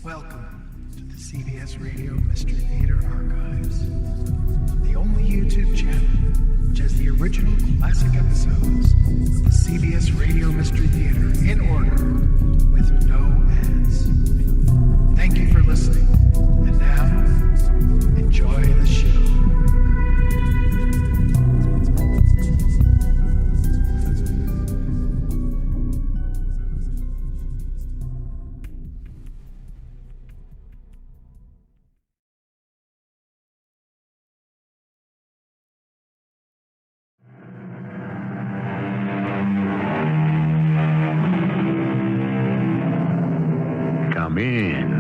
Welcome to the CBS Radio Mystery Theater Archives, the only YouTube channel which has the original classic episodes of the CBS Radio Mystery Theater in order with no ads. Thank you for listening, and now, enjoy the show. Come in.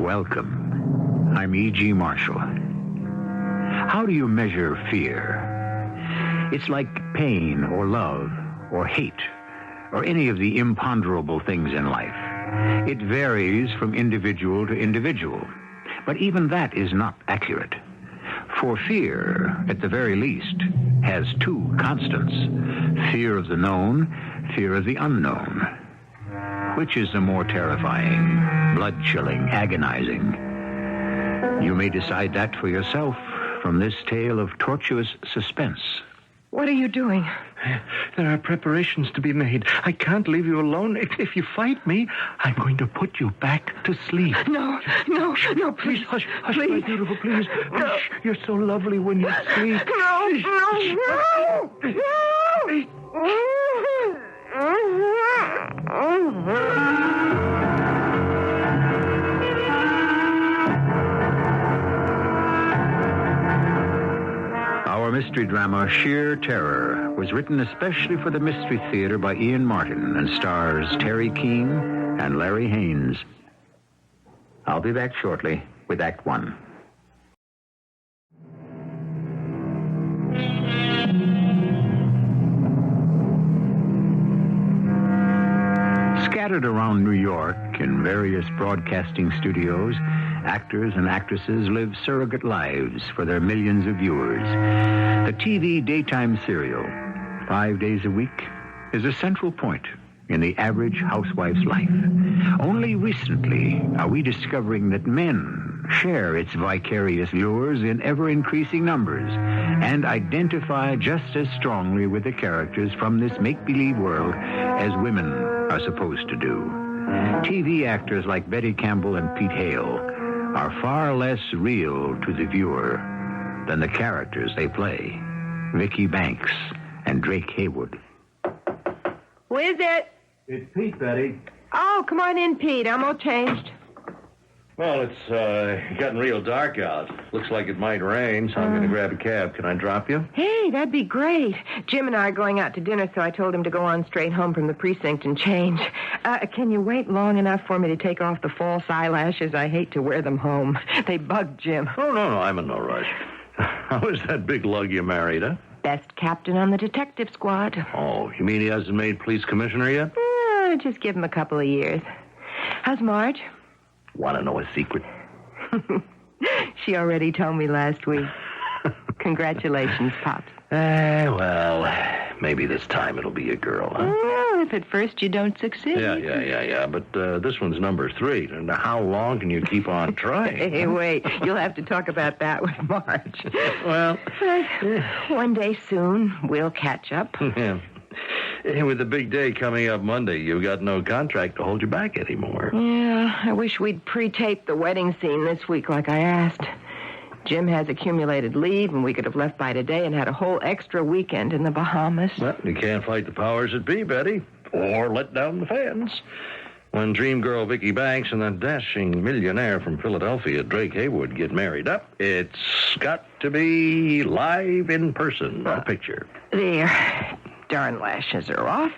Welcome. I'm E.G. Marshall. How do you measure fear? It's like pain or love or hate or any of the imponderable things in life. It varies from individual to individual, but even that is not accurate. For fear, at the very least, has two constants: fear of the known, fear of the unknown. Which is the more terrifying, blood-chilling, agonizing? You may decide that for yourself from this tale of tortuous suspense. What are you doing? There are preparations to be made. I can't leave you alone. If you fight me, I'm going to put you back to sleep. No, please. Hush, please. my beautiful, please. No. Hush. You're so lovely when you sleep. Our mystery drama, Sheer Terror, was written especially for the Mystery Theater by Ian Martin and stars Teri, Keane and Larry Haines. I'll be back shortly with Act One. Scattered around New York in various broadcasting studios, actors and actresses live surrogate lives for their millions of viewers. The TV daytime serial, 5 days a week, is a central point in the average housewife's life. Only recently are we discovering that men share its vicarious lures in ever-increasing numbers and identify just as strongly with the characters from this make-believe world as women are supposed to do. TV actors like Betty Campbell and Pete Hale are far less real to the viewer than the characters they play. Vicky Banks and Drake Haywood. Who is it? It's Pete, Betty. Oh, come on in, Pete. I'm all changed. Well, it's getting real dark out. Looks like it might rain, so I'm going to grab a cab. Can I drop you? Hey, that'd be great. Jim and I are going out to dinner, so I told him to go on straight home from the precinct and change. Can you wait long enough for me to take off the false eyelashes? I hate to wear them home. They bug Jim. Oh, no, I'm in no rush. How is that big lug you married, huh? Best captain on the detective squad. Oh, you mean he hasn't made police commissioner yet? Just give him a couple of years. How's Marge? Want to know a secret? She already told me last week. Congratulations, Pops. Well, maybe this time it'll be a girl, huh? Well, if at first you don't succeed. Yeah. But this one's number 3. And how long can you keep on trying? Hey, wait. You'll have to talk about that with Marge. Well... One day soon, we'll catch up. Yeah. With the big day coming up Monday, you've got no contract to hold you back anymore. Yeah, I wish we'd pre-taped the wedding scene this week like I asked. Jim has accumulated leave, and we could have left by today and had a whole extra weekend in the Bahamas. Well, you can't fight the powers that be, Betty, or let down the fans. When dream girl Vicky Banks and that dashing millionaire from Philadelphia, Drake Haywood, get married up, it's got to be live in person, not a picture. There. Darn lashes are off.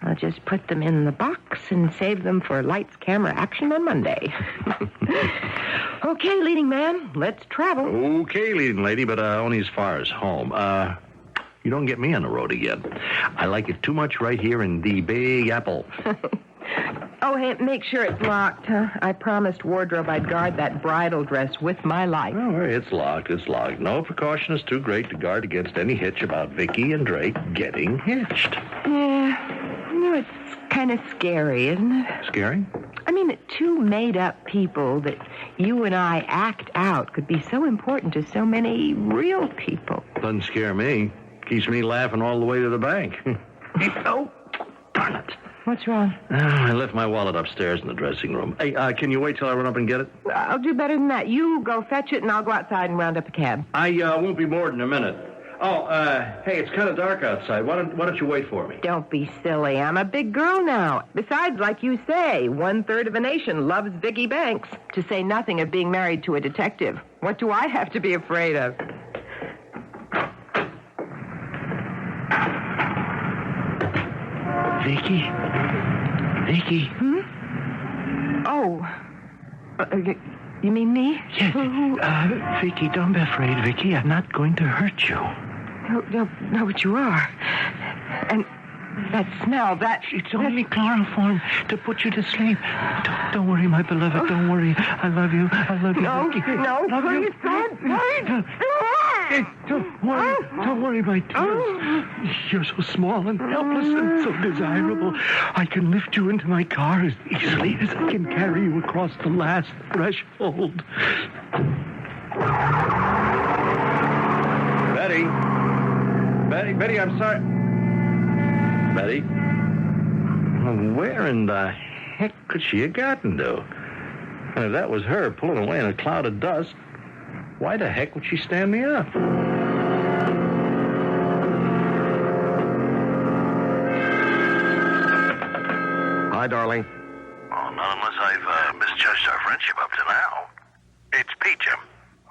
I'll just put them in the box and save them for lights, camera, action on Monday. Okay, leading man, let's travel. Okay, leading lady, but only as far as home. You don't get me on the road again. I like it too much right here in the Big Apple. Oh, hey, make sure it's locked, huh? I promised wardrobe I'd guard that bridal dress with my life. Oh, it's locked. No precaution is too great to guard against any hitch about Vicky and Drake getting hitched. Yeah. It's kind of scary, isn't it? Scary? I mean, that two made-up people that you and I act out could be so important to so many real people. Doesn't scare me. Keeps me laughing all the way to the bank. Oh, darn it. What's wrong? I left my wallet upstairs in the dressing room. Hey, can you wait till I run up and get it? I'll do better than that. You go fetch it, and I'll go outside and round up a cab. I won't be more than a minute. Oh, hey, it's kind of dark outside. Why don't you wait for me? Don't be silly. I'm a big girl now. Besides, like you say, 1/3 of a nation loves Vicky Banks, to say nothing of being married to a detective. What do I have to be afraid of? Vicky? Vicky? Oh. You mean me? Yes. Vicky, don't be afraid, Vicky. I'm not going to hurt you. No, but you are. And that smell, It's only chloroform to put you to sleep. Don't worry, my beloved. Don't worry. I love you. I love you, No, Vicky. no, Love please, you. God, Hey, don't worry, my dear. You're so small and helpless and so desirable. I can lift you into my car as easily as I can carry you across the last threshold. Betty, I'm sorry. Betty? Where in the heck could she have gotten to? And if that was her pulling away in a cloud of dust, why the heck would she stand me up? Hi, darling. Oh, not unless I've misjudged our friendship up to now. It's Pete, Jim.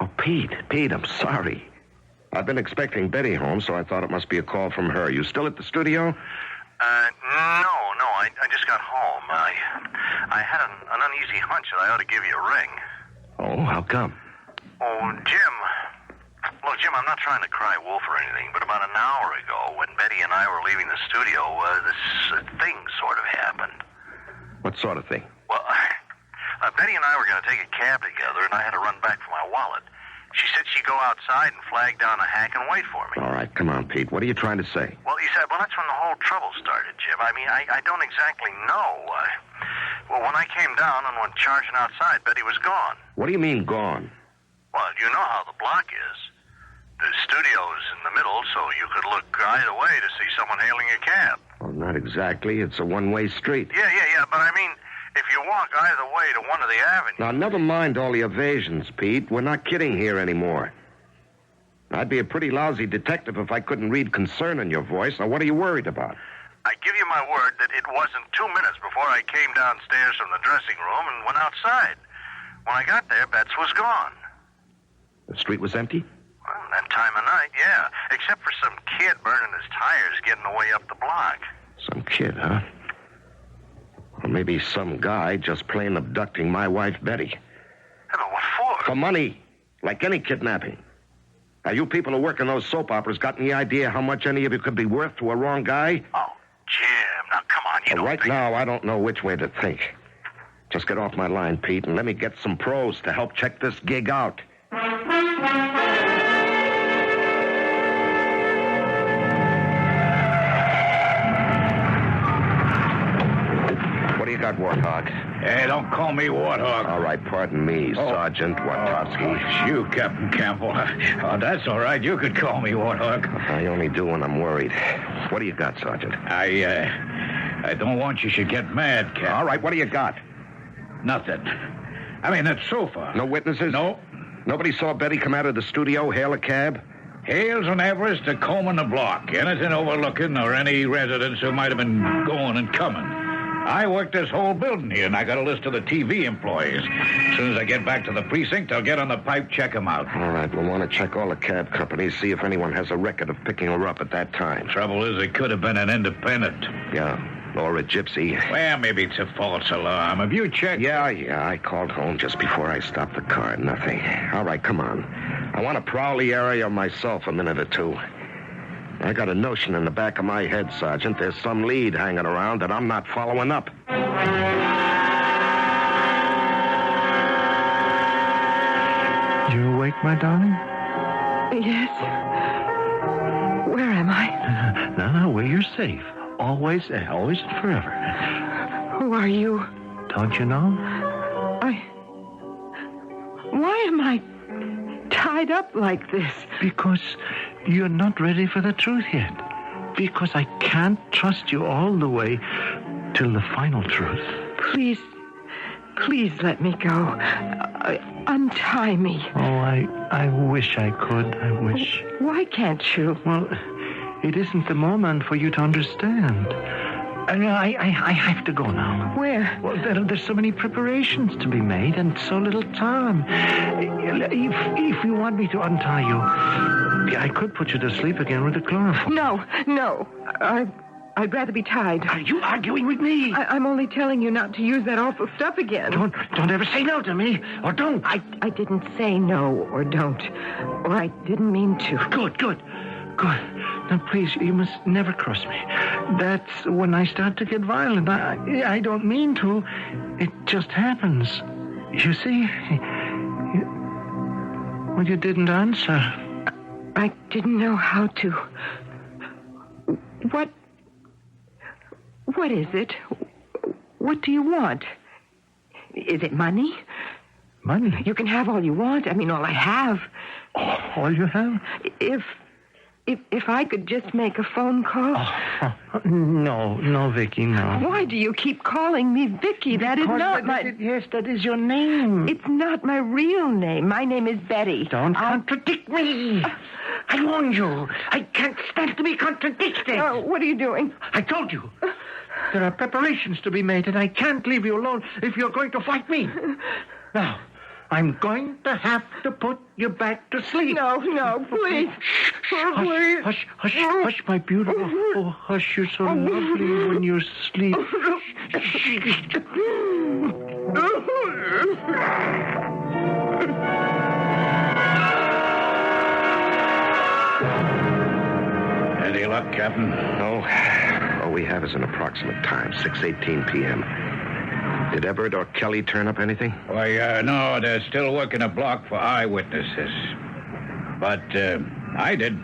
Oh, Pete, I'm sorry. I've been expecting Betty home, so I thought it must be a call from her. You still at the studio? No, I just got home. I had an uneasy hunch that I ought to give you a ring. Oh, how come? Oh, Jim. Look, Jim, I'm not trying to cry wolf or anything, but about an hour ago, when Betty and I were leaving the studio, this thing sort of happened. What sort of thing? Well, Betty and I were going to take a cab together, and I had to run back for my wallet. She said she'd go outside and flag down a hack and wait for me. All right, come on, Pete. What are you trying to say? Well, he said, that's when the whole trouble started, Jim. I mean, I don't exactly know. Well, when I came down and went charging outside, Betty was gone. What do you mean, gone? Well, you know how the block is. The studio's in the middle, so you could look either way to see someone hailing a cab. Well, not exactly. It's a one-way street. Yeah, but I mean, if you walk either way to one of the avenues... Now, never mind all the evasions, Pete. We're not kidding here anymore. I'd be a pretty lousy detective if I couldn't read concern in your voice. Now, what are you worried about? I give you my word that it wasn't 2 minutes before I came downstairs from the dressing room and went outside. When I got there, Bets was gone. The street was empty? Well, that time of night, yeah. Except for some kid burning his tires getting away up the block. Some kid, huh? Or maybe some guy just plain abducting my wife, Betty. Yeah, but what for? For money. Like any kidnapping. Now, you people who work in those soap operas got any idea how much any of you could be worth to a wrong guy? Oh, Jim, now come on, you don't Right think... now, I don't know which way to think. Just get off my line, Pete, and let me get some pros to help check this gig out. What do you got, Warthog? Hey, don't call me Warthog. All right, pardon me, Sergeant Wartowski. You, Captain Campbell. Oh, that's all right. You could call me Warthog. I only do when I'm worried. What do you got, Sergeant? I don't want you should get mad, Cap. All right, what do you got? Nothing. I mean, that's so far. No witnesses? No. Nobody saw Betty come out of the studio, hail a cab? Hales and Everest are combing the block. Anything overlooking or any residents who might have been going and coming. I work this whole building here, and I got a list of the TV employees. As soon as I get back to the precinct, I'll get on the pipe, check them out. All right, we'll want to check all the cab companies, see if anyone has a record of picking her up at that time. Trouble is, it could have been an independent. Yeah, or a gypsy. Well, maybe it's a false alarm. Have you checked? Yeah, I called home just before I stopped the car. Nothing. All right, come on. I want to prowl the area myself a minute or two. I got a notion in the back of my head, Sergeant. There's some lead hanging around that I'm not following up. You awake, my darling? Yes. Where am I? No, where you're safe. Always and forever. Who are you? Don't you know? Why am I tied up like this? Because you're not ready for the truth yet. Because I can't trust you all the way till the final truth. Please let me go. Untie me. Oh, I wish I could. I wish. Why can't you? Well, it isn't the moment for you to understand. I have to go now. Where? Well, there's so many preparations to be made and so little time. If you want me to untie you, I could put you to sleep again with the chloroform. No. I'd rather be tied. Are you arguing with me? I'm only telling you not to use that awful stuff again. Don't ever say no to me, or don't. I didn't say no or don't. Or I didn't mean to. Good. Now, please, you must never cross me. That's when I start to get violent. I don't mean to. It just happens. You see? Well, you didn't answer. I didn't know how to. What is it? What do you want? Is it money? Money? You can have all you want. I mean, all I have. All you have? If I could just make a phone call. No, Vicky, no. Why do you keep calling me Vicky? That is not my... Yes, that is your name. It's not my real name. My name is Betty. Don't contradict me. I warned you. I can't stand to be contradicted. Oh, what are you doing? I told you. There are preparations to be made, and I can't leave you alone if you're going to fight me. Now, I'm going to have to put you back to sleep. No, please. Please. Hush, my beautiful. Oh, hush, you're so lovely when you sleep. Any luck, Captain? No. All we have is an approximate time, 6:18 p.m. Did Everett or Kelly turn up anything? Why, no, they're still working a block for eyewitnesses. But, I did.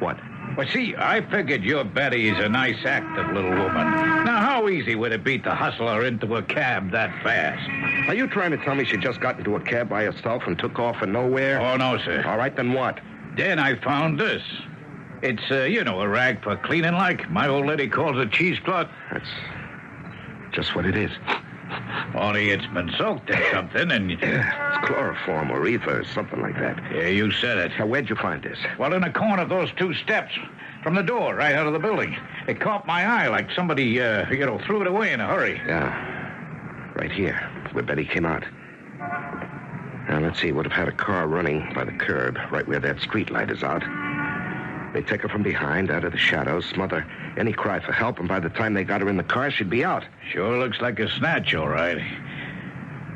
What? Well, see, I figured your Betty's a nice, active little woman. Now, how easy would it be to hustle her into a cab that fast? Are you trying to tell me she just got into a cab by herself and took off from nowhere? Oh, no, sir. All right, then what? Then I found this. It's, a rag for cleaning like. My old lady calls it cheesecloth. That's just what it is. Only it's been soaked in something, and... It's chloroform or ether or something like that. Yeah, you said it. Now, where'd you find this? Well, in the corner of those two steps from the door right out of the building. It caught my eye like somebody, threw it away in a hurry. Yeah, right here, where Betty came out. Now, let's see, would have had a car running by the curb, right where that street light is out. They take her from behind, out of the shadows, smother any cry for help, and by the time they got her in the car, she'd be out. Sure looks like a snatch, all right.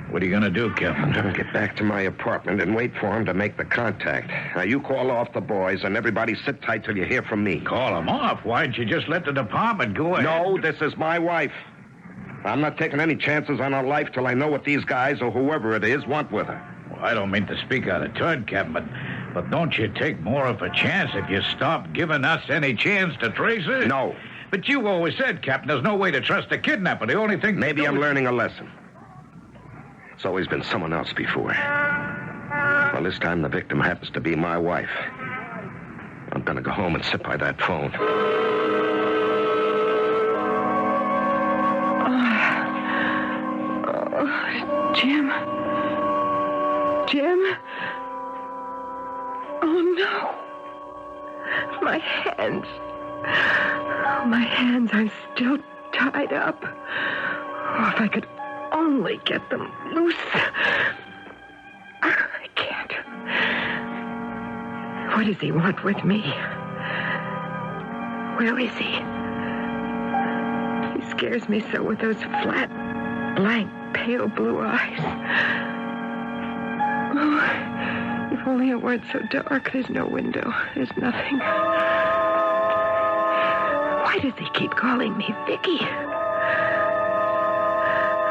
What are you going to do, Captain? I'm going to get back to my apartment and wait for him to make the contact. Now, you call off the boys, and everybody sit tight till you hear from me. Call them off? Why don't you just let the department go ahead? No, this is my wife. I'm not taking any chances on her life till I know what these guys, or whoever it is, want with her. Well, I don't mean to speak out of turn, Captain, but don't you take more of a chance if you stop giving us any chance to trace her? No. But you always said, Captain, there's no way to trust a kidnapper. The only thing... Maybe I'm learning a lesson. It's always been someone else before. Well, this time the victim happens to be my wife. I'm going to go home and sit by that phone. Jim? Oh, no. My hands. I'm still tied up. Oh, if I could only get them loose. I can't. What does he want with me? Where is he? He scares me so with those flat, blank, pale blue eyes. Oh, if only it weren't so dark. There's no window. There's nothing. Why does he keep calling me Vicky?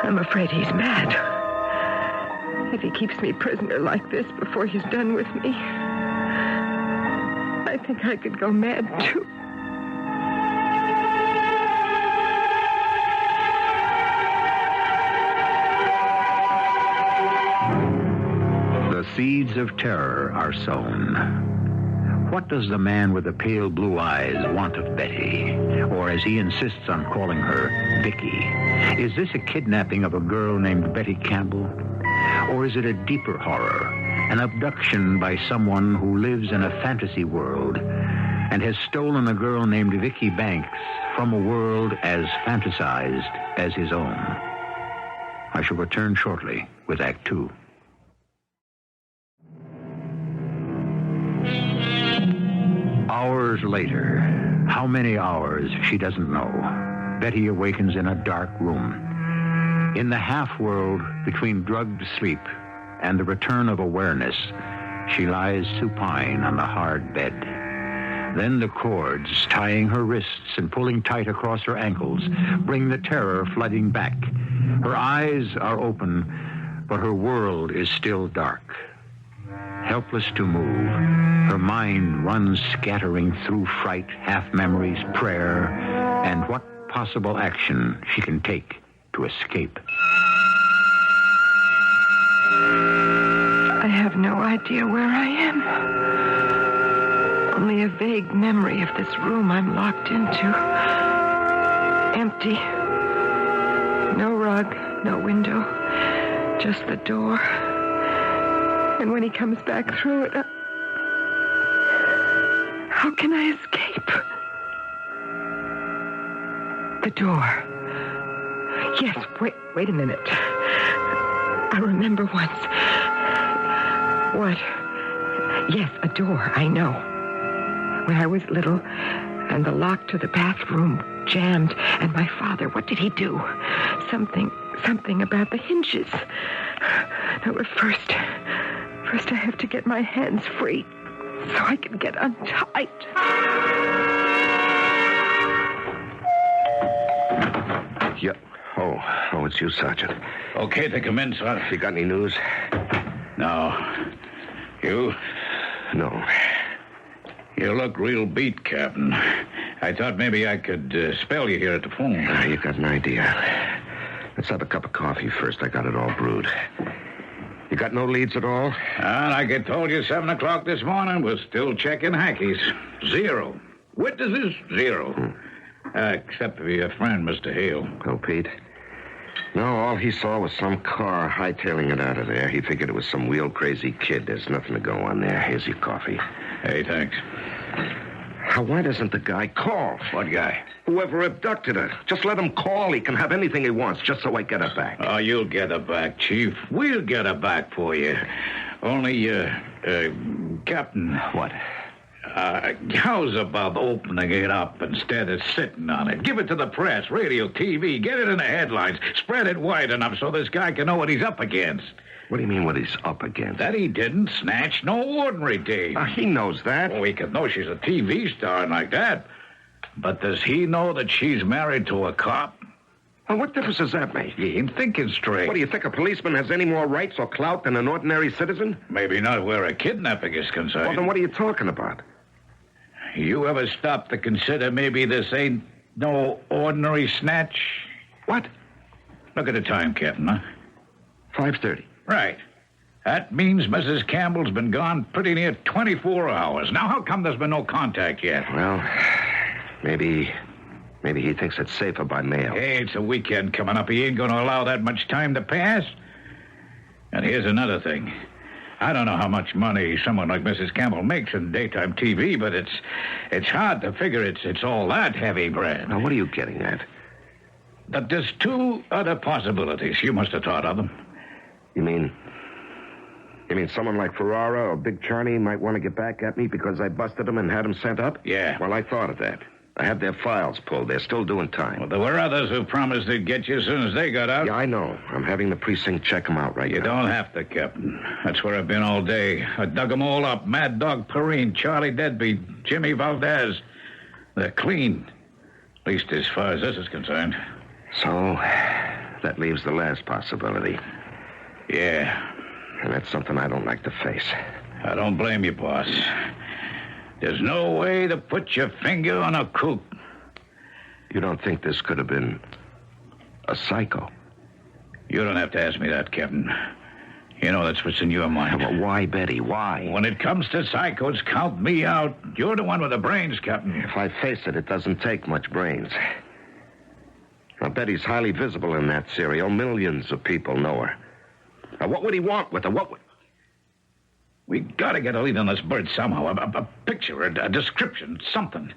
I'm afraid he's mad. If he keeps me prisoner like this before he's done with me, I think I could go mad, too. seeds of terror are sown. What does the man with the pale blue eyes want of Betty? Or, as he insists on calling her, Vicky? Is this a kidnapping of a girl named Betty Campbell? Or is it a deeper horror, an abduction by someone who lives in a fantasy world and has stolen a girl named Vicky Banks from a world as fantasized as his own? I shall return shortly with Act Two. Hours later, how many hours, she doesn't know. Betty awakens in a dark room. In the half-world between drugged sleep and the return of awareness, she lies supine on the hard bed. Then the cords tying her wrists and pulling tight across her ankles bring the terror flooding back. Her eyes are open, but her world is still dark. Helpless to move, her mind runs scattering through fright, half-memories, prayer, and what possible action she can take to escape. I have no idea where I am. Only a vague memory of this room I'm locked into. Empty. No rug, no window, just the door. And when he comes back through it, how can I escape? The door. Yes, wait a minute. I remember once. What? Yes, a door, I know. When I was little, and the lock to the bathroom jammed, and my father, what did he do? Something about the hinges. No, but first I have to get my hands free so I can get untied. Yep. Oh, it's you, Sergeant. Okay to come in, son. You got any news? No. You? No. You look real beat, Captain. I thought maybe I could spell you here at the phone. You got an idea. Let's have a cup of coffee first. I got it all brewed. You got no leads at all? And like I told you, 7 o'clock this morning, we're still checking hackies. 0. Witnesses, 0. Except for your friend, Mr. Hale. Oh, Pete? No, all he saw was some car hightailing it out of there. He figured it was some wheel-crazy kid. There's nothing to go on there. Here's your coffee. Hey, thanks. Now, why doesn't the guy call? What guy? Whoever abducted her. Just let him call. He can have anything he wants, just so I get her back. Oh, you'll get her back, Chief. We'll get her back for you. Only, Captain. What? How's about opening it up instead of sitting on it? Give it to the press, radio, TV. Get it in the headlines. Spread it wide enough so this guy can know what he's up against. What do you mean, what he's up against? That he didn't snatch no ordinary dame. He knows that. Oh, he could know she's a TV star and like that. But does he know that she's married to a cop? Well, what difference does that make? He ain't thinking straight. What, do you think a policeman has any more rights or clout than an ordinary citizen? Maybe not where a kidnapping is concerned. Well, then what are you talking about? You ever stop to consider maybe this ain't no ordinary snatch? What? Look at the time, Captain, huh? 5:30. Right. That means Mrs. Campbell's been gone pretty near 24 hours. Now, how come there's been no contact yet? Well, maybe he thinks it's safer by mail. Hey, it's a weekend coming up. He ain't going to allow that much time to pass. And here's another thing. I don't know how much money someone like Mrs. Campbell makes in daytime TV, but it's hard to figure it's all that heavy bread. Now, what are you getting at? That there's 2 other possibilities. You must have thought of them. You mean someone like Ferrara or Big Charney might want to get back at me because I busted them and had them sent up? Yeah. Well, I thought of that. I had their files pulled. They're still doing time. Well, there were others who promised they'd get you as soon as they got out. Yeah, I know. I'm having the precinct check them out right now. You don't have to, Captain. That's where I've been all day. I dug them all up. Mad Dog Perrine, Charlie Deadbeat, Jimmy Valdez. They're clean. At least as far as this is concerned. So, that leaves the last possibility. Yeah. And that's something I don't like to face. I don't blame you, boss. There's no way to put your finger on a kook. You don't think this could have been a psycho? You don't have to ask me that, Captain. You know that's what's in your mind. Well, why, Betty? Why? When it comes to psychos, count me out. You're the one with the brains, Captain. If I face it, it doesn't take much brains. Now, Betty's highly visible in that serial. Millions of people know her. Now, what would he want with her? We gotta get a lead on this bird somehow. A picture, a description, something.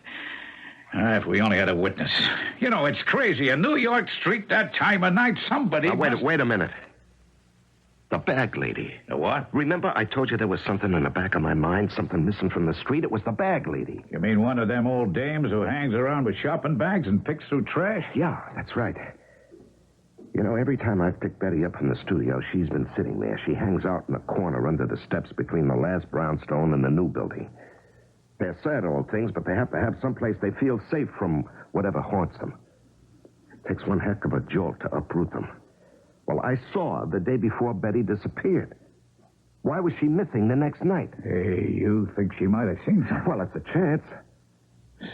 If we only had a witness. You know, it's crazy. In New York Street, that time of night, somebody... Now, wait a minute. The bag lady. The what? Remember I told you there was something in the back of my mind, something missing from the street? It was the bag lady. You mean one of them old dames who hangs around with shopping bags and picks through trash? Yeah, that's right. You know, every time I've picked Betty up from the studio, she's been sitting there. She hangs out in the corner under the steps between the last brownstone and the new building. They're sad old things, but they have to have someplace they feel safe from whatever haunts them. It takes one heck of a jolt to uproot them. Well, I saw her the day before Betty disappeared. Why was she missing the next night? Hey, you think she might have seen something? Well, it's a chance.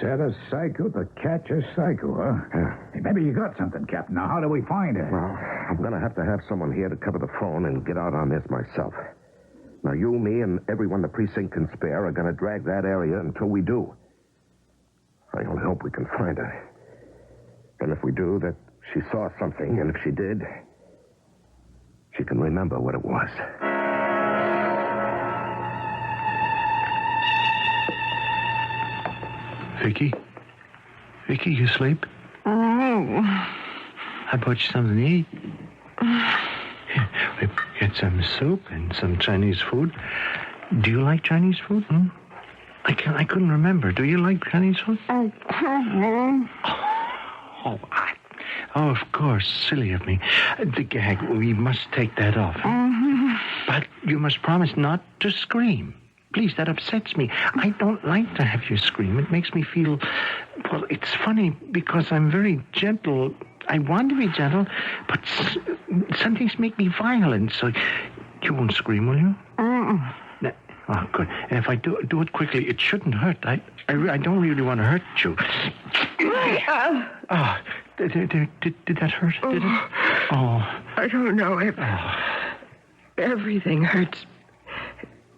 Set a psycho to catch a psycho, huh? Yeah. Hey, maybe you got something, Captain. Now, how do we find her? Well, I'm going to have someone here to cover the phone and get out on this myself. Now, you, me, and everyone the precinct can spare are going to drag that area until we do. I only hope we can find her. And if we do, that she saw something, and if she did, she can remember what it was. Vicky? Vicky, you sleep? Oh. I bought you something to eat. Here, we get some soup and some Chinese food. Do you like Chinese food? I couldn't remember. Do you like Chinese food? Oh, of course. Silly of me. The gag, we must take that off. But you must promise not to scream. Please, that upsets me. I don't like to have you scream. It makes me feel... Well, it's funny because I'm very gentle. I want to be gentle, but some things make me violent, so you won't scream, will you? Oh, good. And if I do it quickly, it shouldn't hurt. I don't really want to hurt you. Oh, did that hurt? Did it? Oh. I don't know if... Everything hurts.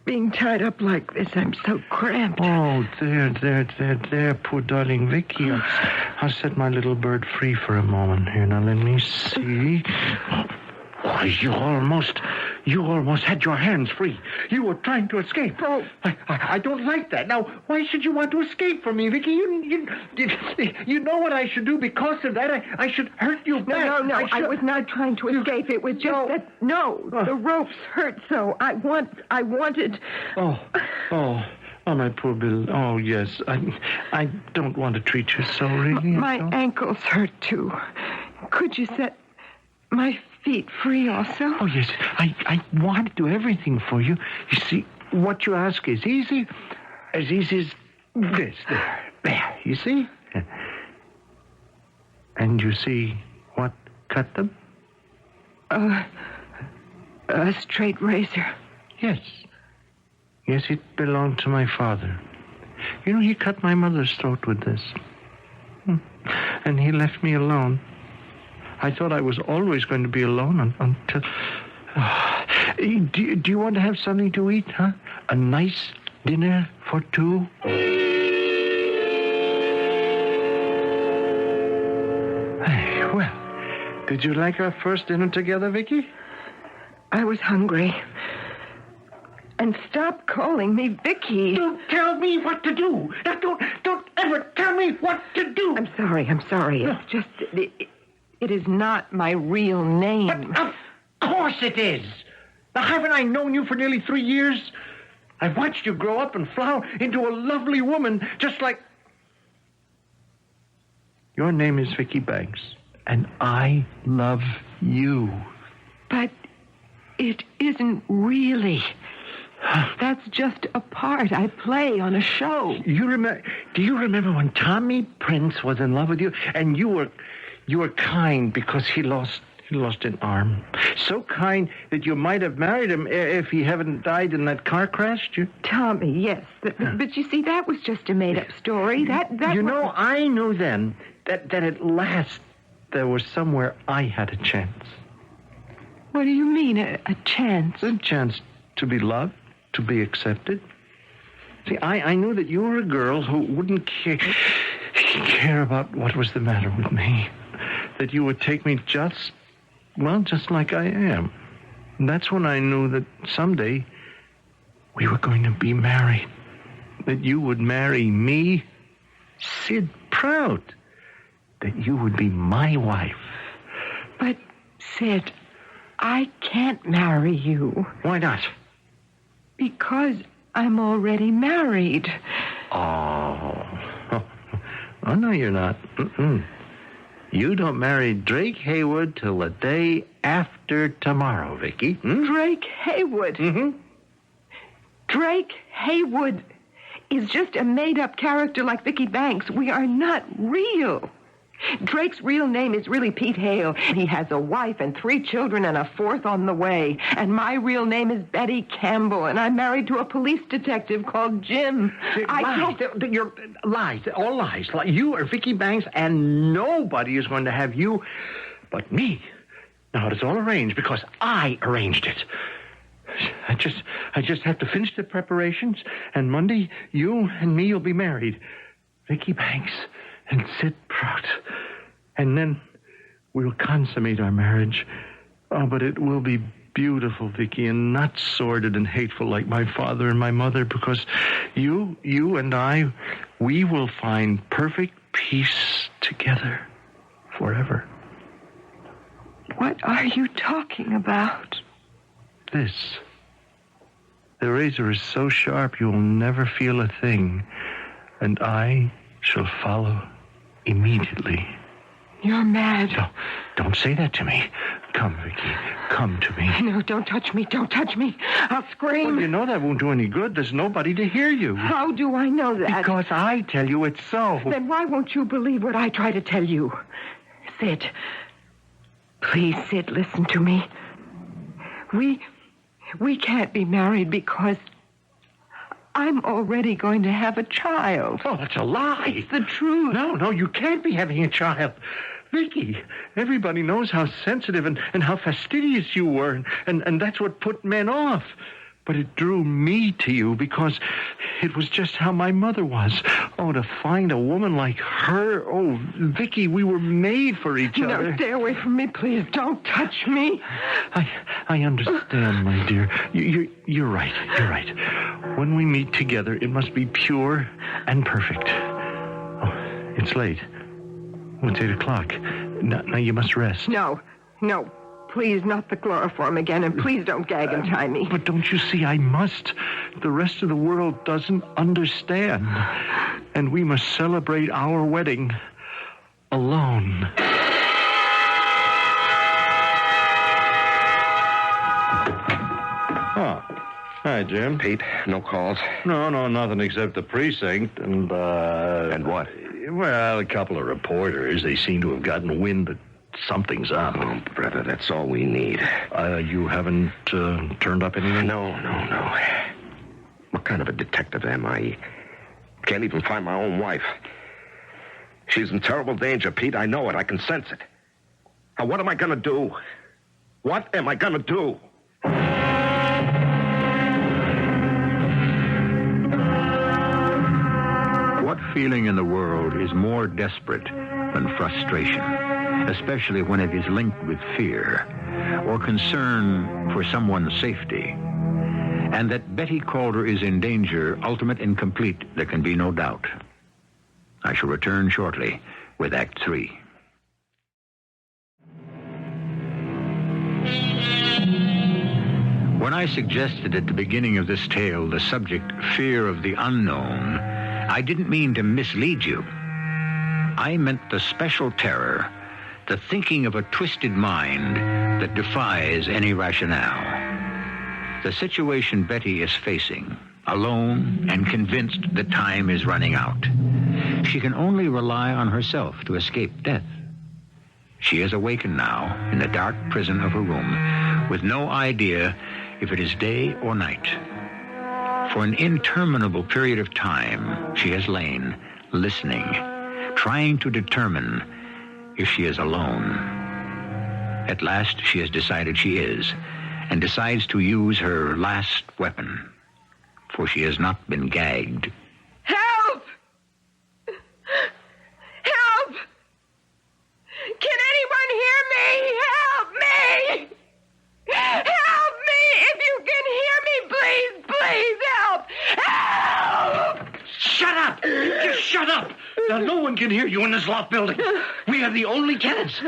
Being tied up like this, I'm so cramped. Oh, there, poor darling Vicky. I'll set my little bird free for a moment here. Now, let me see. Why, you almost had your hands free. You were trying to escape. Oh, I don't like that. Now, why should you want to escape from me, Vicky? You know what I should do because of that. I should hurt you back. No. I was not trying to escape. It was just that... No, the ropes hurt so. I wanted... Oh, my poor Bill. Oh, yes. I don't want to treat you so, really. My ankles hurt, too. Could you set my feet free also? Oh, yes. I want to do everything for you. You see, what you ask is easy. As easy as this. There. You see? And you see what cut them? A straight razor. Yes. Yes, it belonged to my father. You know, he cut my mother's throat with this. And he left me alone. I thought I was always going to be alone until... Do you want to have something to eat, huh? A nice dinner for two? Hey, well, did you like our first dinner together, Vicky? I was hungry. And stop calling me Vicky. Don't tell me what to do. Now, don't ever tell me what to do. I'm sorry. It's just... It is not my real name. But of course it is. Now, haven't I known you for nearly 3 years? I've watched you grow up and flower into a lovely woman, just like... Your name is Vicky Banks, and I love you. But it isn't really. That's just a part I play on a show. Do you remember when Tommy Prince was in love with you, and you were kind because he lost an arm. So kind that you might have married him if he hadn't died in that car crash. Tommy, yes. But you see, that was just a made-up story. I knew then that at last there was somewhere I had a chance. What do you mean, a chance? A chance to be loved, to be accepted. See, I knew that you were a girl who wouldn't care about what was the matter with me. That you would take me just like I am. And that's when I knew that someday we were going to be married. That you would marry me, Sid Prout. That you would be my wife. But, Sid, I can't marry you. Why not? Because I'm already married. Oh, no, you're not. Mm-mm. You don't marry Drake Haywood till the day after tomorrow, Vicky. Drake Haywood? Mm-hmm. Drake Haywood is just a made-up character like Vicky Banks. We are not real. Drake's real name is really Pete Hale. He has a wife and 3 children and a 4th on the way. And my real name is Betty Campbell, and I'm married to a police detective called Jim. You're lies. All lies. You are Vicky Banks, and nobody is going to have you but me. Now, it's all arranged because I arranged it. I just have to finish the preparations, and Monday, you and me will be married. Vicky Banks and Sid Prout. And then we'll consummate our marriage. Oh, but it will be beautiful, Vicky, and not sordid and hateful like my father and my mother, because you and I, we will find perfect peace together forever. What are you talking about? This. The razor is so sharp you will never feel a thing, and I shall follow immediately. You're mad. No, don't say that to me. Come, Vicky. Come to me. No, don't touch me. Don't touch me. I'll scream. Well, you know that won't do any good. There's nobody to hear you. How do I know that? Because I tell you it's so. Then why won't you believe what I try to tell you? Sid. Please, Sid, listen to me. We can't be married because I'm already going to have a child. Oh, that's a lie. It's the truth. No, you can't be having a child. Vicky, everybody knows how sensitive and how fastidious you were, and that's what put men off. But it drew me to you because it was just how my mother was. Oh, to find a woman like her. Oh, Vicky, we were made for each other. No, stay away from me, please. Don't touch me. I understand, my dear. You're right. You're right. When we meet together, it must be pure and perfect. Oh, it's late. Oh, it's 8 o'clock. Now you must rest. No. Please, not the chloroform again, and please don't gag and tie me. But don't you see, I must. The rest of the world doesn't understand. And we must celebrate our wedding alone. Oh. Hi, Jim. Pete, no calls? No, nothing except the precinct and, And what? Well, a couple of reporters. They seem to have gotten wind that something's up. Oh, brother, that's all we need. You haven't turned up anything? No. What kind of a detective am I? Can't even find my own wife. She's in terrible danger, Pete. I know it. I can sense it. Now, what am I going to do? What am I going to do? What feeling in the world is more desperate than frustration, especially when it is linked with fear or concern for someone's safety? And that Betty Calder is in danger, ultimate and complete, there can be no doubt. I shall return shortly with Act 3. When I suggested at the beginning of this tale the subject, fear of the unknown, I didn't mean to mislead you. I meant the special terror, the thinking of a twisted mind that defies any rationale. The situation Betty is facing, alone and convinced that time is running out. She can only rely on herself to escape death. She is awakened now in the dark prison of her room with no idea if it is day or night. For an interminable period of time, she has lain, listening, trying to determine if she is alone. At last, she has decided she is, and decides to use her last weapon, for she has not been gagged. Help! Help! Can anyone hear me? Help me! Help me! If you can hear me, please help! Help! Shut up! Just shut up! Now, no one can hear you in this loft building. We are the only tenants.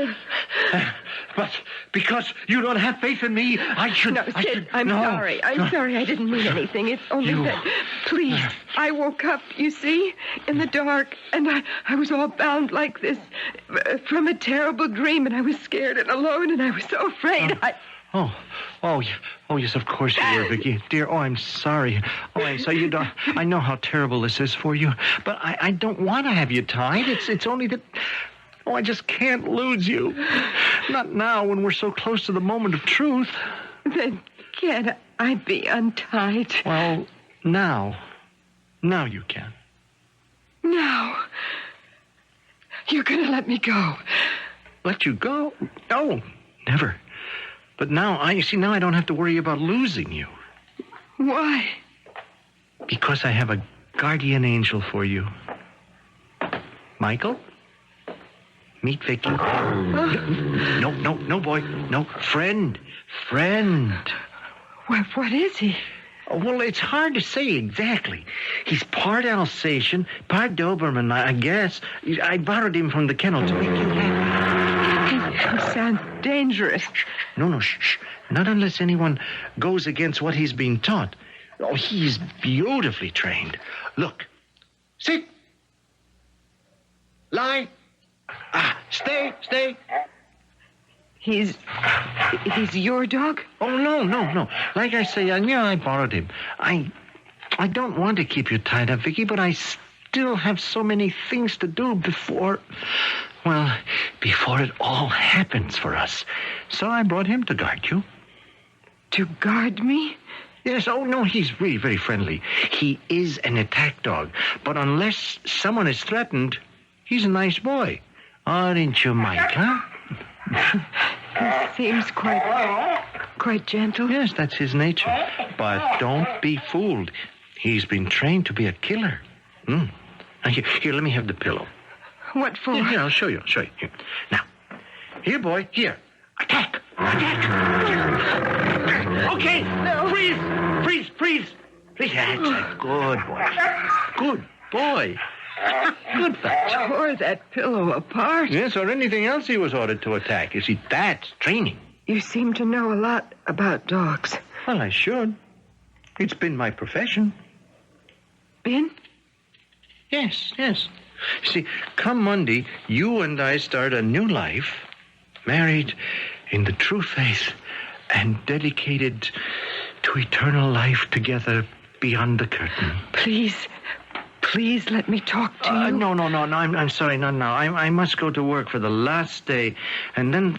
But because you don't have faith in me, I should... No, Sid, I'm sorry. I'm sorry. I didn't mean anything. It's only that... Please, I woke up, you see, in the dark, and I was all bound like this from a terrible dream, and I was scared and alone, and I was so afraid. Oh, yes, of course you were, Vicky. Dear, I'm sorry. I'm sorry. You don't... I know how terrible this is for you, but I don't want to have you tied. It's only that... Oh, I just can't lose you. Not now, when we're so close to the moment of truth. Then can't I be untied? Well, now you can. Now? You're going to let me go? Let you go? No, never. But now I don't have to worry about losing you. Why? Because I have a guardian angel for you. Michael? Meet Vicky. No, boy. No, friend. What is he? Well, it's hard to say exactly. He's part Alsatian, part Doberman, I guess. I borrowed him from the kennel to make you happy. He sounds dangerous. No, shh. Not unless anyone goes against what he's been taught. Oh, he's beautifully trained. Look. Sit. Lie. Stay. He's your dog? Oh, no. Like I say, I borrowed him. I don't want to keep you tied up, Vicky, but I still have so many things to do before it all happens for us. So I brought him to guard you. To guard me? Yes, oh, no, he's really very friendly. He is an attack dog, but unless someone is threatened, he's a nice boy. Aren't you, Mike, huh? He seems quite gentle. Yes, that's his nature. But don't be fooled. He's been trained to be a killer. Here, let me have the pillow. What for? Here, I'll show you. Here. Now, here, boy, here. Attack! Okay, no. Freeze. That's a good boy. Good boy. Good fellow. Tore that pillow apart. Yes, or anything else he was ordered to attack. You see, that's training. You seem to know a lot about dogs. Well, I should. It's been my profession. Been? Yes. See, come Monday, you and I start a new life, married in the true faith and dedicated to eternal life together beyond the curtain. Please let me talk to you. No. I'm sorry. No. I must go to work for the last day. And then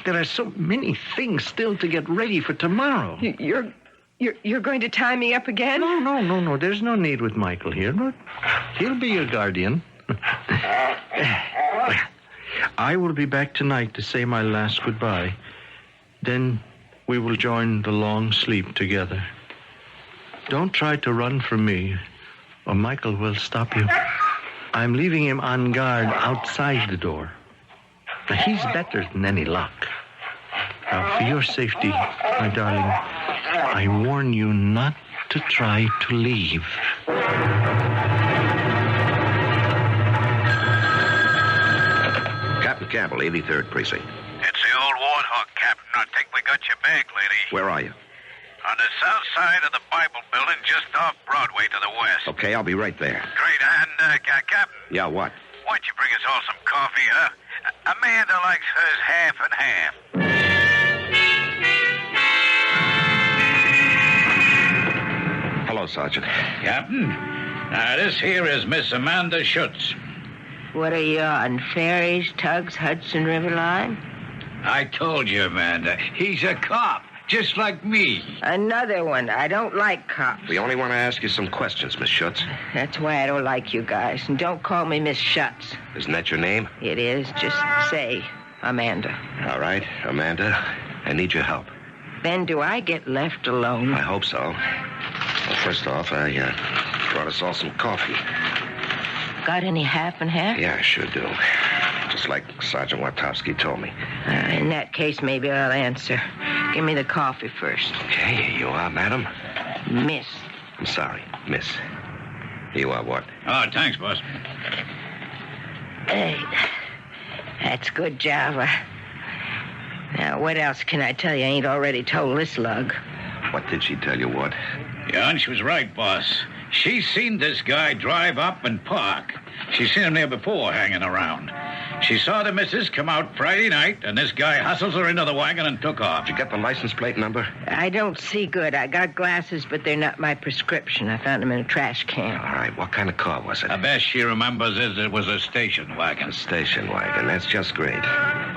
there are so many things still to get ready for tomorrow. You're going to tie me up again? No. There's no need with Michael here. But he'll be your guardian. I will be back tonight to say my last goodbye. Then we will join the long sleep together. Don't try to run from me, or Michael will stop you. I'm leaving him on guard outside the door. Now, he's better than any lock. Now, for your safety, my darling, I warn you not to try to leave. Captain Campbell, 83rd Precinct. It's the old Warthog, Captain. I think we got your bag, lady. Where are you? On the south side of the Bible building, just off Broadway to the west. Okay, I'll be right there. Great, and, Captain, Yeah, what? why don't you bring us all some coffee, huh? Amanda likes hers half and half. Hello, Sergeant. Captain, this here is Miss Amanda Schutz. What are you on, ferries, tugs, Hudson River line? I told you, Amanda, he's a cop, just like me. Another one. I don't like cops. We only want to ask you some questions, Miss Schutz. That's why I don't like you guys. And don't call me Miss Schutz. Isn't that your name? It is. Just say, Amanda. All right, Amanda, I need your help. Then do I get left alone? I hope so. Well, first off, I brought us all some coffee. Got any half and half? Yeah, I sure do. Just like Sergeant Watowski told me. In that case, maybe I'll answer. Give me the coffee first. Okay, here you are, madam. Miss. I'm sorry, miss. Here you are, what? Oh, thanks, boss. Hey, that's good Java. Now, what else can I tell you I ain't already told this lug? What did she tell you, what? Your hunch was right, boss. She seen this guy drive up and park. She seen him there before, hanging around. She saw the missus come out Friday night, and this guy hustles her into the wagon and took off. Did you get the license plate number? I don't see good. I got glasses, but they're not my prescription. I found them in a trash can. All right, what kind of car was it? The best she remembers is it was a station wagon. A station wagon, that's just great.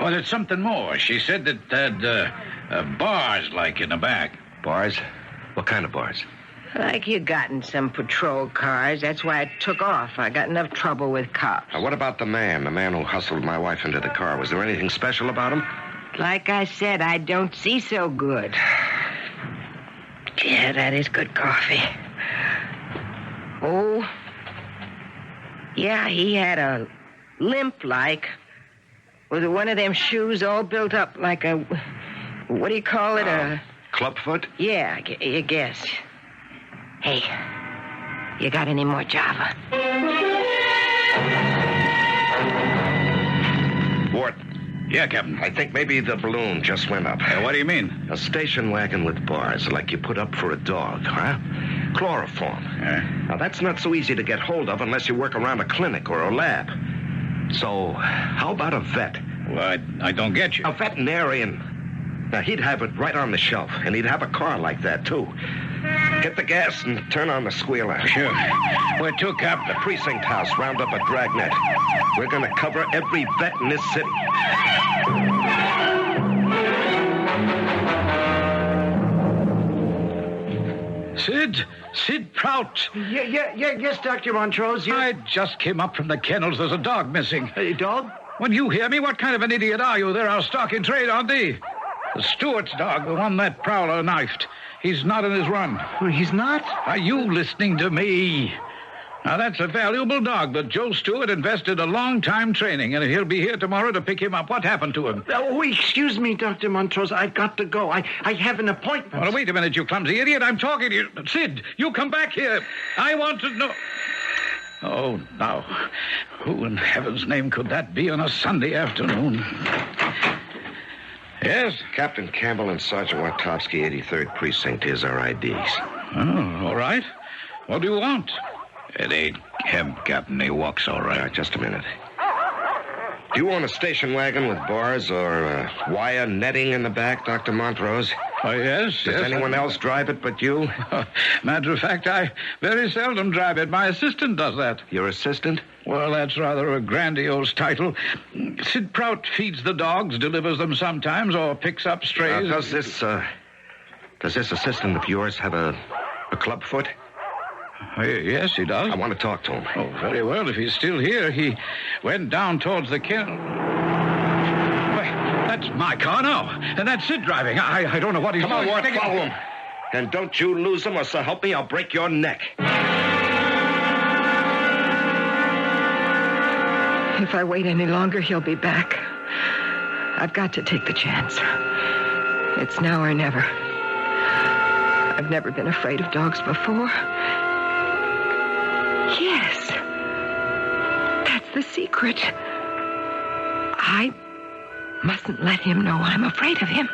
Oh, there's something more. She said that had bars, like, in the back. Bars? What kind of bars? Like you got in some patrol cars. That's why I took off. I got enough trouble with cops. What about the man who hustled my wife into the car? Was there anything special about him? Like I said, I don't see so good. Yeah, that is good coffee. Oh, yeah, he had a limp like, with one of them shoes all built up like a, what do you call it, a... Clubfoot? Yeah, I guess. Hey, you got any more Java? Ward. Yeah, Captain. I think maybe the balloon just went up. What do you mean? A station wagon with bars, like you put up for a dog, huh? Chloroform. Now, that's not so easy to get hold of unless you work around a clinic or a lab. So, how about a vet? Well, I don't get you. A veterinarian. Now, he'd have it right on the shelf, and he'd have a car like that, too. Get the gas and turn on the squealer. Sure. Where to, Cap? The precinct house. Round up a dragnet. We're going to cover every vet in this city. Sid Prout. Yes, Dr. Montrose. I just came up from the kennels. There's a dog missing. A dog? When you hear me, what kind of an idiot are you? They're our stock in trade, aren't they? The Stewart's dog, the one that prowler knifed. He's not in his run. He's not? Are you listening to me? Now, that's a valuable dog that Joe Stewart invested a long time training, and he'll be here tomorrow to pick him up. What happened to him? Oh, excuse me, Dr. Montrose. I've got to go. I have an appointment. Well, wait a minute, you clumsy idiot. I'm talking to you. Sid, you come back here. I want to know... Oh, now, who in heaven's name could that be on a Sunday afternoon? Yes? Captain Campbell and Sergeant Watowski, 83rd Precinct. Here's our IDs. Oh, all right. What do you want? It ain't him, Captain. He walks all right. Just a minute. Do you own a station wagon with bars or wire netting in the back, Dr. Montrose? Oh, yes. Does anyone else drive it but you? Matter of fact, I very seldom drive it. My assistant does that. Your assistant? Well, that's rather a grandiose title. Sid Prout feeds the dogs, delivers them sometimes, or picks up strays. Does this assistant of yours have a clubfoot? Yes, he does. I want to talk to him. Oh, very well. If he's still here, he went down towards the kennel. Wait, that's my car now. And that's Sid driving. I don't know what he's doing. Come on, Ward, Take follow him. And don't you lose him, or so help me, I'll break your neck. If I wait any longer, he'll be back. I've got to take the chance. It's now or never. I've never been afraid of dogs before. Yes. That's the secret. I mustn't let him know I'm afraid of him.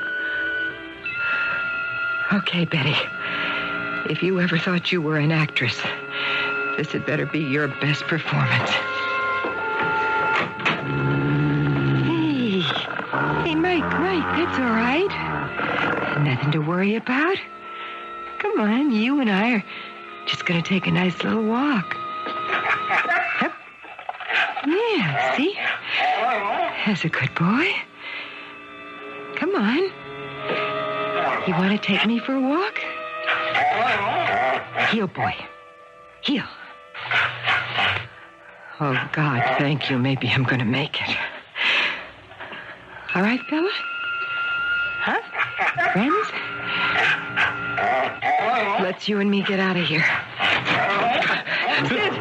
Okay, Betty. If you ever thought you were an actress, this had better be your best performance. Hey, Mike, that's all right. Nothing to worry about. Come on, you and I are just going to take a nice little walk. Yep. Yeah, see? That's a good boy. Come on. You want to take me for a walk? Heel, boy. Heel. Oh, God, thank you. Maybe I'm going to make it. All right, fella? Huh? Friends? Let's you and me get out of here. Sid,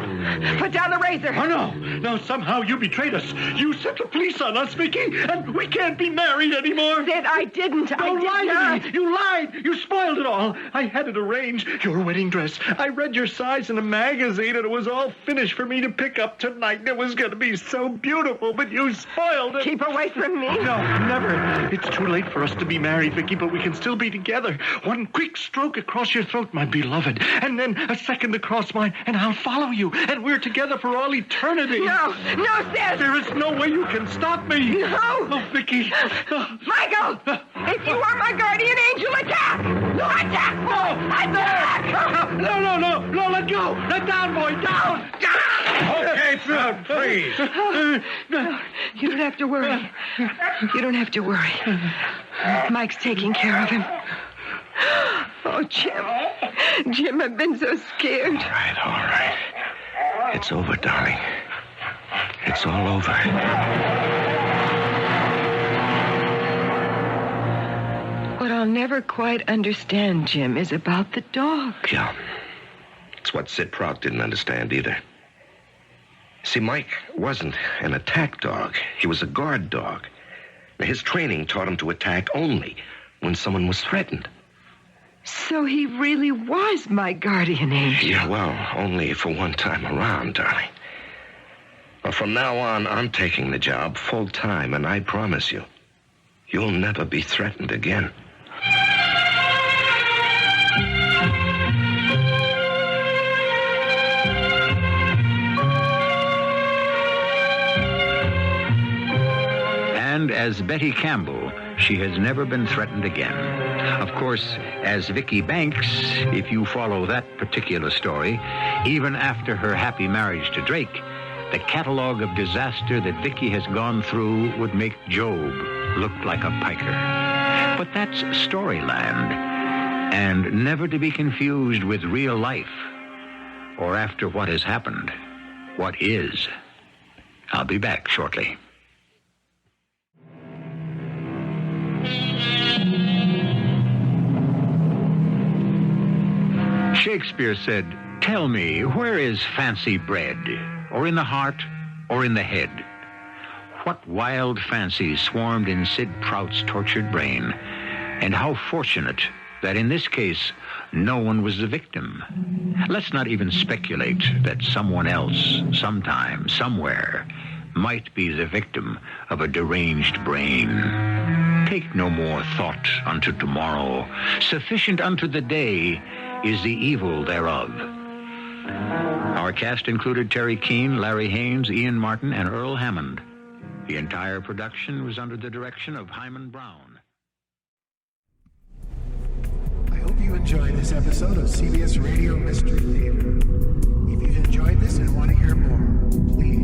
put down the razor. Oh, no, somehow you betrayed us. You set the police on us, Vicky, and we can't be married anymore. Sid, I didn't. I Don't did lie not. to me. You lied. You spoiled it all. I had it arranged. Your wedding dress. I read your size in a magazine, and it was all finished for me to pick up tonight. It was going to be so beautiful, but you spoiled it. Keep away from me. No, never. It's too late for us to be married, Vicky, but we can still be together. One quick stroke across your throat, my beloved, and then a second across mine, and I'll follow you, and we're together for all eternity. No, Sid. There is no way you can stop me. No. Oh, Vicky. Michael, if you are my guardian angel, attack! No, attack! No, attack! No, let go. Let down, boy, down. Okay, Phil, please. No, you don't have to worry. You don't have to worry. Mike's taking care of him. Oh, Jim. Jim, I've been so scared. All right. It's over, darling. It's all over. What I'll never quite understand, Jim, is about the dog. Yeah. It's what Sid Prout didn't understand either. See, Mike wasn't an attack dog. He was a guard dog. His training taught him to attack only when someone was threatened. So he really was my guardian angel. Yeah, well, only for one time around, darling. Well, from now on, I'm taking the job full time, and I promise you, you'll never be threatened again. And as Betty Campbell, she has never been threatened again. Of course, as Vicky Banks, if you follow that particular story, even after her happy marriage to Drake, the catalog of disaster that Vicky has gone through would make Job look like a piker. But that's storyland, and never to be confused with real life, or after what has happened, what is. I'll be back shortly. Shakespeare said, "Tell me, where is fancy bred? Or in the heart, or in the head?" What wild fancies swarmed in Sid Prout's tortured brain, and how fortunate that in this case, no one was the victim. Let's not even speculate that someone else, sometime, somewhere, might be the victim of a deranged brain. Take no more thought unto tomorrow. Sufficient unto the day is the evil thereof. Our cast included Teri, Keane, Larry Haines, Ian Martin, and Earl Hammond. The entire production was under the direction of Hyman Brown. I hope you enjoyed this episode of CBS Radio Mystery Theater. If you've enjoyed this and want to hear more, please